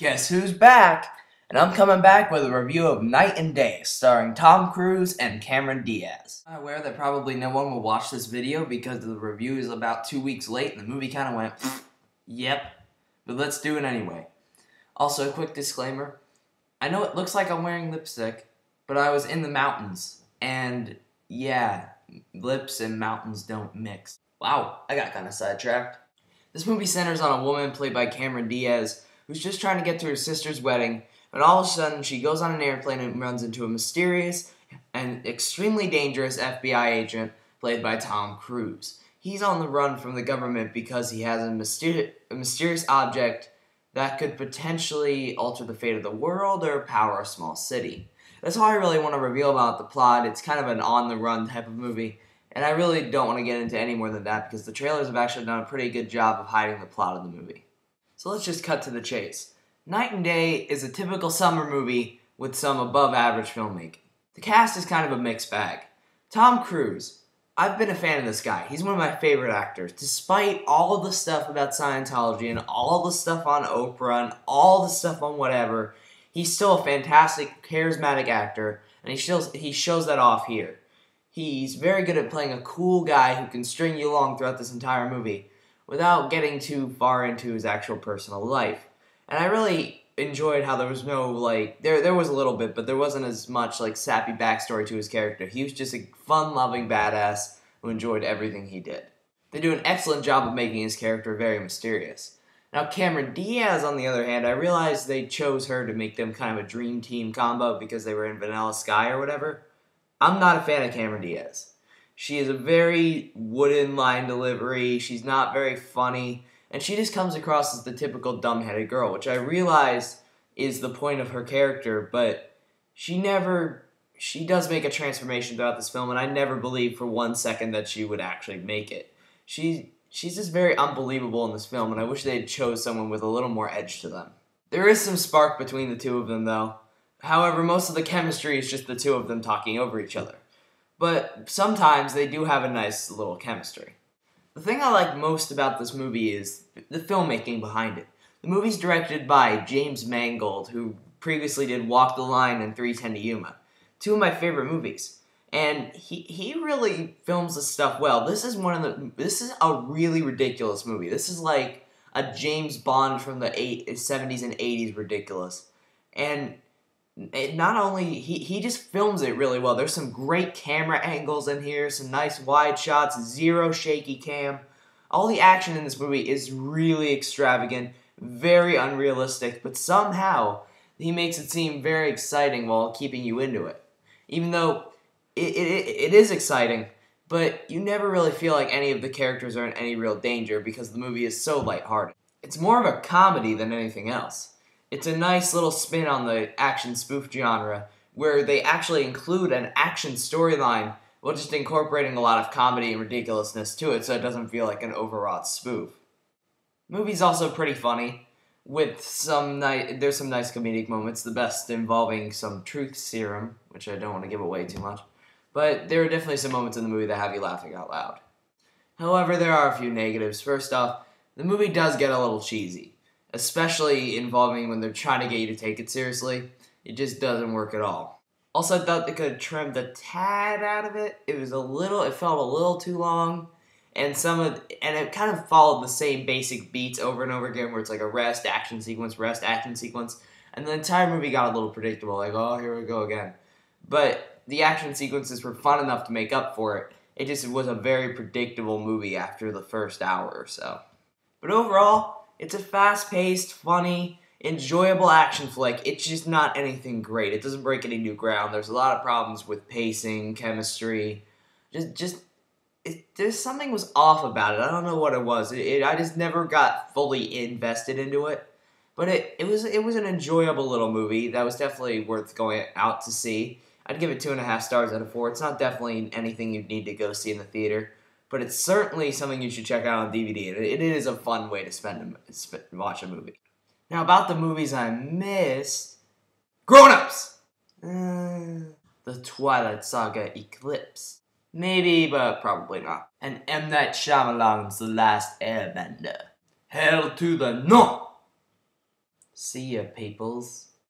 Guess who's back? And I'm coming back with a review of Night and Day, starring Tom Cruise and Cameron Diaz. I'm aware that probably no one will watch this video because the review is about 2 weeks late and the movie kind of went, yep. But let's do it anyway. Also, a quick disclaimer. I know it looks like I'm wearing lipstick, but I was in the mountains. And yeah, lips and mountains don't mix. Wow, I got kind of sidetracked. This movie centers on a woman played by Cameron Diaz who's just trying to get to her sister's wedding, but all of a sudden she goes on an airplane and runs into a mysterious and extremely dangerous FBI agent played by Tom Cruise. He's on the run from the government because he has a mysterious object that could potentially alter the fate of the world or power a small city. That's all I really want to reveal about the plot. It's kind of an on-the-run type of movie, and I really don't want to get into any more than that because the trailers have actually done a pretty good job of hiding the plot of the movie. So let's just cut to the chase. Night and Day is a typical summer movie with some above-average filmmaking. The cast is kind of a mixed bag. Tom Cruise. I've been a fan of this guy. He's one of my favorite actors. Despite all of the stuff about Scientology and all the stuff on Oprah and all the stuff on whatever, he's still a fantastic, charismatic actor, and he shows that off here. He's very good at playing a cool guy who can string you along throughout this entire movie without getting too far into his actual personal life. And I really enjoyed how there was no, there was a little bit, but there wasn't as much, sappy backstory to his character. He was just a fun-loving badass who enjoyed everything he did. They do an excellent job of making his character very mysterious. Now, Cameron Diaz, on the other hand, I realized they chose her to make them kind of a dream team combo because they were in Vanilla Sky or whatever. I'm not a fan of Cameron Diaz. She is a very wooden line delivery, she's not very funny, and she just comes across as the typical dumb-headed girl, which I realize is the point of her character, but she does make a transformation throughout this film, and I never believed for 1 second that she would actually make it. She's just very unbelievable in this film, and I wish they had chose someone with a little more edge to them. There is some spark between the two of them, though. However, most of the chemistry is just the two of them talking over each other. But sometimes they do have a nice little chemistry. The thing I like most about this movie is the filmmaking behind it. The movie's directed by James Mangold, who previously did Walk the Line and 3:10 to Yuma, two of my favorite movies. And he really films this stuff well. This is a really ridiculous movie. This is like a James Bond from the 70s and 80s ridiculous. And not only, he just films it really well. There's some great camera angles in here, some nice wide shots, zero shaky cam. All the action in this movie is really extravagant, very unrealistic, but somehow he makes it seem very exciting while keeping you into it. Even though it is exciting, but you never really feel like any of the characters are in any real danger because the movie is so lighthearted. It's more of a comedy than anything else. It's a nice little spin on the action spoof genre, where they actually include an action storyline while just incorporating a lot of comedy and ridiculousness to it so it doesn't feel like an overwrought spoof. The movie's also pretty funny, with there's some nice comedic moments, the best involving some truth serum, which I don't want to give away too much, but there are definitely some moments in the movie that have you laughing out loud. However, there are a few negatives. First off, the movie does get a little cheesy. Especially involving when they're trying to get you to take it seriously. It just doesn't work at all. Also, I thought they could have trimmed a tad out of it. It felt a little too long. And it kind of followed the same basic beats over and over again, where it's like a rest, action sequence, and the entire movie got a little predictable, like, oh, here we go again. But the action sequences were fun enough to make up for it. It just was a very predictable movie after the first hour or so. But overall, it's a fast-paced, funny, enjoyable action flick. It's just not anything great. It doesn't break any new ground. There's a lot of problems with pacing, chemistry. There's something was off about it. I don't know what it was. I just never got fully invested into it. But it was an enjoyable little movie that was definitely worth going out to see. I'd give it 2.5 stars out of 4. It's not definitely anything you'd need to go see in the theater. But it's certainly something you should check out on DVD. It is a fun way to watch a movie. Now, about the movies I missed... Grown-ups! The Twilight Saga Eclipse. Maybe, but probably not. And M. Night Shyamalan's The Last Airbender. Hell to the no! See ya, peoples.